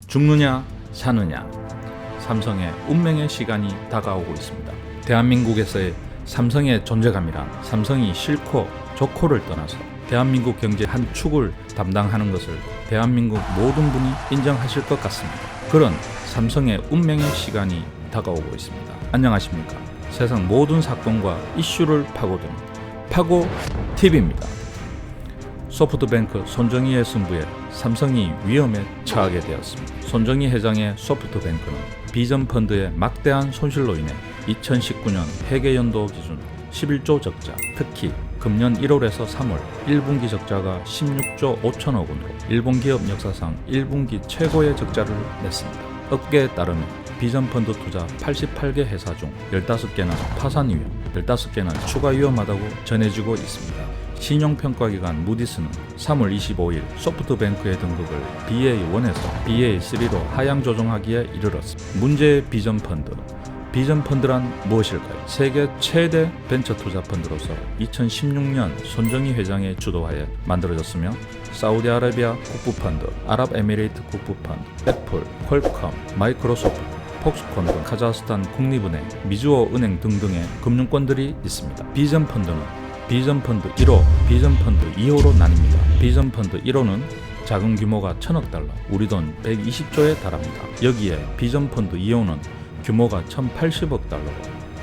죽느냐 사느냐, 삼성의 운명의 시간이 다가오고 있습니다. 대한민국에서의 삼성의 존재감이란 삼성이 싫고 좋고를 떠나서 대한민국 경제 한 축을 담당하는 것을 대한민국 모든 분이 인정하실 것 같습니다. 그런 삼성의 운명의 시간이 다가오고 있습니다. 안녕하십니까. 세상 모든 사건과 이슈를 파고드는 파고TV입니다. 소프트뱅크 손정희의 승부에 삼성이 위험에 처하게 되었습니다. 손정희 회장의 소프트뱅크는 비전펀드의 막대한 손실로 인해 2019년 회계연도 기준 11조 적자, 특히 금년 1월에서 3월 1분기 적자가 16조 5천억 원으로 일본 기업 역사상 1분기 최고의 적자를 냈습니다. 업계에 따르면 비전펀드 투자 88개 회사 중 15개는 파산 위험, 15개는 추가 위험하다고 전해지고 있습니다. 신용평가기관 무디스는 3월 25일 소프트뱅크의 등급을 BA1에서 BA3로 하향 조정하기에 이르렀습니다. 문제의 비전펀드. 비전펀드란 무엇일까요? 세계 최대 벤처 투자 펀드로서 2016년 손정희 회장의 주도하에 만들어졌으며 사우디아라비아 국부펀드, 아랍에미레이트 국부펀드, 애플, 퀄컴, 마이크로소프트, 폭스콘 등 카자흐스탄 국립은행, 미주호 은행 등등의 금융권들이 있습니다. 비전펀드는 비전펀드 1호, 비전펀드 2호로 나뉩니다. 비전펀드 1호는 자금 규모가 1000억 달러, 우리 돈 120조에 달합니다. 여기에 비전펀드 2호는 규모가 1080억 달러로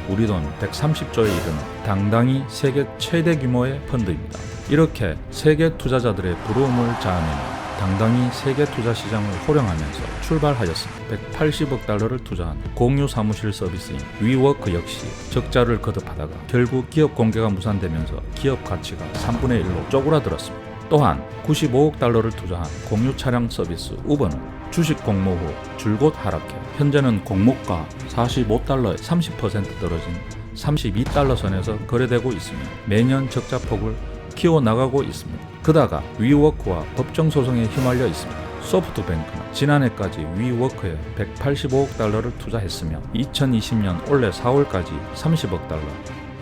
우리 돈 130조에 이르는 당당히 세계 최대 규모의 펀드입니다. 이렇게 세계 투자자들의 부러움을 자아내며 당당히 세계 투자 시장을 호령하면서 출발하였습니다. 180억 달러를 투자한 공유 사무실 서비스인 위워크 역시 적자를 거듭하다가 결국 기업 공개가 무산되면서 기업 가치가 3분의 1로 쪼그라들었습니다. 또한 95억 달러를 투자한 공유 차량 서비스 우버는 주식 공모 후 줄곧 하락해 현재는 공모가 45달러에 30% 떨어진 32달러 선에서 거래되고 있으며 매년 적자 폭을 키워나가고 있습니다. 그다가 위워크와 법정 소송에 휘말려 있습니다. 소프트뱅크는 지난해까지 위워크에 185억 달러를 투자했으며 2020년 올해 4월까지 30억 달러,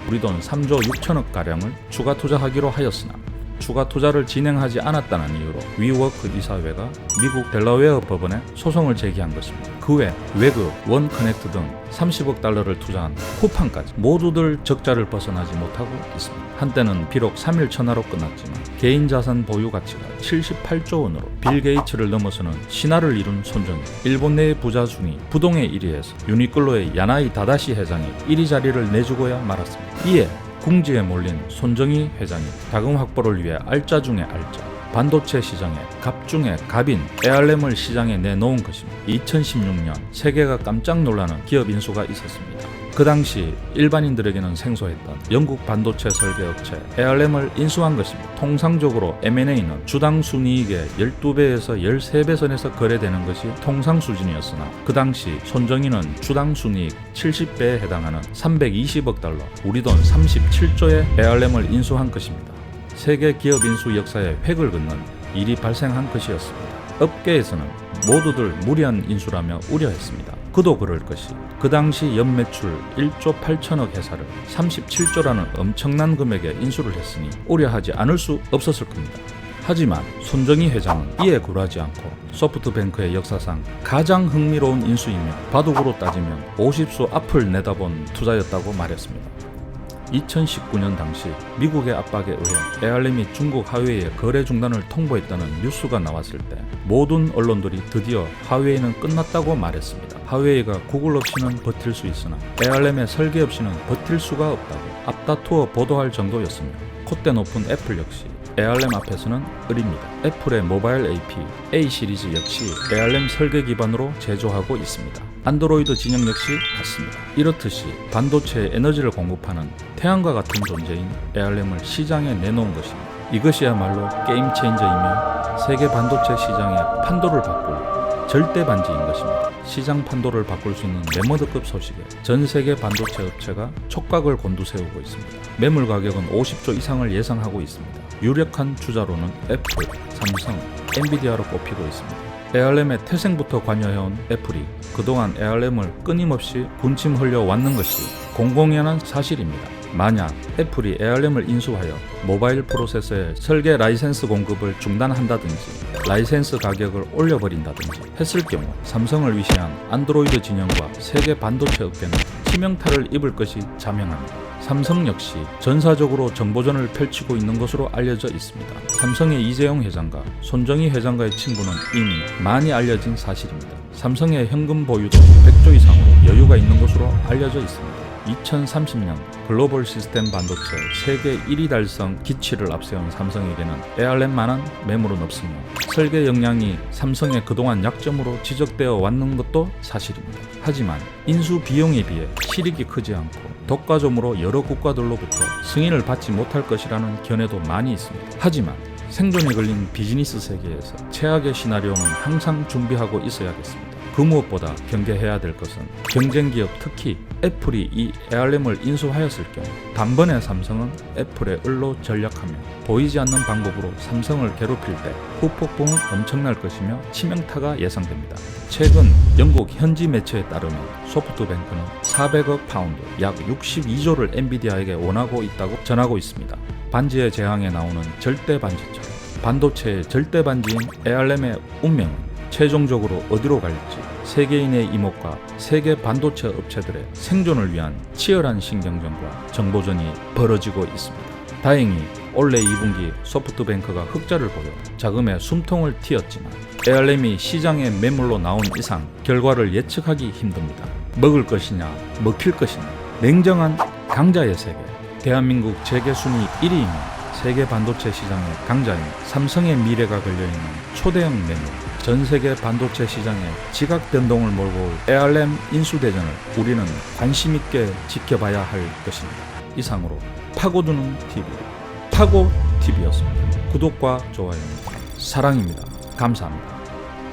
우리 돈 3조 6천억 가량을 추가 투자하기로 하였으나 추가 투자를 진행하지 않았다는 이유로 위워크 이사회가 미국 델러웨어 법원에 소송을 제기한 것입니다. 그 외 웨그, 원커넥트 등 30억 달러를 투자한 쿠팡까지 모두들 적자를 벗어나지 못하고 있습니다. 한때는 비록 3일 천하로 끝났지만 개인 자산 보유 가치가 78조 원으로 빌 게이츠를 넘어서는 신화를 이룬 손정희, 일본 내 부자 순위 부동의 1위에서 유니클로의 야나이 다다시 회장이 1위 자리를 내주고야 말았습니다. 이에 궁지에 몰린 손정희 회장이 자금 확보를 위해 알짜 중에 알짜, 반도체 시장에 갑 중에 갑인 ARM을 시장에 내놓은 것입니다. 2016년 세계가 깜짝 놀라는 기업 인수가 있었습니다. 그 당시 일반인들에게는 생소했던 영국 반도체 설계 업체 ARM을 인수한 것입니다. 통상적으로 M&A는 주당 순이익의 12배에서 13배 선에서 거래되는 것이 통상 수준이었으나 그 당시 손정희는 주당 순이익 70배에 해당하는 320억 달러, 우리 돈 37조의 ARM을 인수한 것입니다. 세계 기업 인수 역사에 획을 긋는 일이 발생한 것이었습니다. 업계에서는 모두들 무리한 인수라며 우려했습니다. 그도 그럴 것이 그 당시 연매출 1조 8천억 회사를 37조라는 엄청난 금액에 인수를 했으니 우려하지 않을 수 없었을 겁니다. 하지만 손정희 회장은 이에 굴하지 않고 소프트뱅크의 역사상 가장 흥미로운 인수이며 바둑으로 따지면 50수 앞을 내다본 투자였다고 말했습니다. 2019년 당시 미국의 압박에 의해 ARM이 중국 화웨이의 거래 중단을 통보했다는 뉴스가 나왔을 때 모든 언론들이 드디어 화웨이는 끝났다고 말했습니다. 화웨이가 구글 없이는 버틸 수 있으나 ARM의 설계 없이는 버틸 수가 없다고 앞다투어 보도할 정도였으며 콧대 높은 애플 역시 ARM 앞에서는 을입니다. 애플의 모바일 AP A 시리즈 역시 ARM 설계 기반으로 제조하고 있습니다. 안드로이드 진영 역시 같습니다. 이렇듯이 반도체에 에너지를 공급하는 태양과 같은 존재인 ARM을 시장에 내놓은 것입니다. 이것이야말로 게임 체인저이며 세계 반도체 시장의 판도를 바꿀 절대 반지인 것입니다. 시장 판도를 바꿀 수 있는 매머드급 소식에 전 세계 반도체 업체가 촉각을 곤두세우고 있습니다. 매물 가격은 50조 이상을 예상하고 있습니다. 유력한 주자로는 애플, 삼성, 엔비디아로 꼽히고 있습니다. ARM의 태생부터 관여해온 애플이 그동안 ARM을 끊임없이 군침 흘려왔는 것이 공공연한 사실입니다. 만약 애플이 ARM을 인수하여 모바일 프로세서의 설계 라이센스 공급을 중단한다든지 라이센스 가격을 올려버린다든지 했을 경우 삼성을 위시한 안드로이드 진영과 세계 반도체 업계는 치명타를 입을 것이 자명합니다. 삼성 역시 전사적으로 정보전을 펼치고 있는 것으로 알려져 있습니다. 삼성의 이재용 회장과 손정희 회장과의 친분은 이미 많이 알려진 사실입니다. 삼성의 현금 보유도 100조 이상으로 여유가 있는 것으로 알려져 있습니다. 2030년 글로벌 시스템 반도체 세계 1위 달성 기치를 앞세운 삼성에게는 ARM만한 매물은 없으며 설계 역량이 삼성의 그동안 약점으로 지적되어 왔는 것도 사실입니다. 하지만 인수 비용에 비해 실익이 크지 않고 독과점으로 여러 국가들로부터 승인을 받지 못할 것이라는 견해도 많이 있습니다. 하지만 생존에 걸린 비즈니스 세계에서 최악의 시나리오는 항상 준비하고 있어야겠습니다. 그 무엇보다 경계해야 될 것은 경쟁 기업 특히 애플이 이 ARM을 인수하였을 경우 단번에 삼성은 애플의 을로 전략하며 보이지 않는 방법으로 삼성을 괴롭힐 때 후폭풍은 엄청날 것이며 치명타가 예상됩니다. 최근 영국 현지 매체에 따르면 소프트뱅크는 400억 파운드 약 62조를 엔비디아에게 원하고 있다고 전하고 있습니다. 반지의 제왕에 나오는 절대 반지처럼 반도체의 절대 반지인 ARM의 운명은 최종적으로 어디로 갈지 세계인의 이목과 세계 반도체 업체들의 생존을 위한 치열한 신경전과 정보전이 벌어지고 있습니다. 다행히 올해 2분기 소프트뱅크가 흑자를 보여 자금에 숨통을 틔었지만 ARM이 시장의 매물로 나온 이상 결과를 예측하기 힘듭니다. 먹을 것이냐 먹힐 것이냐 냉정한 강자의 세계. 대한민국 재계순위 1위이며 세계 반도체 시장의 강자인 삼성의 미래가 걸려있는 초대형 매물, 전 세계 반도체 시장의 지각 변동을 몰고 올 ARM 인수대전을 우리는 관심 있게 지켜봐야 할 것입니다. 이상으로 파고드는 TV, 파고TV였습니다. 구독과 좋아요, 사랑입니다. 감사합니다.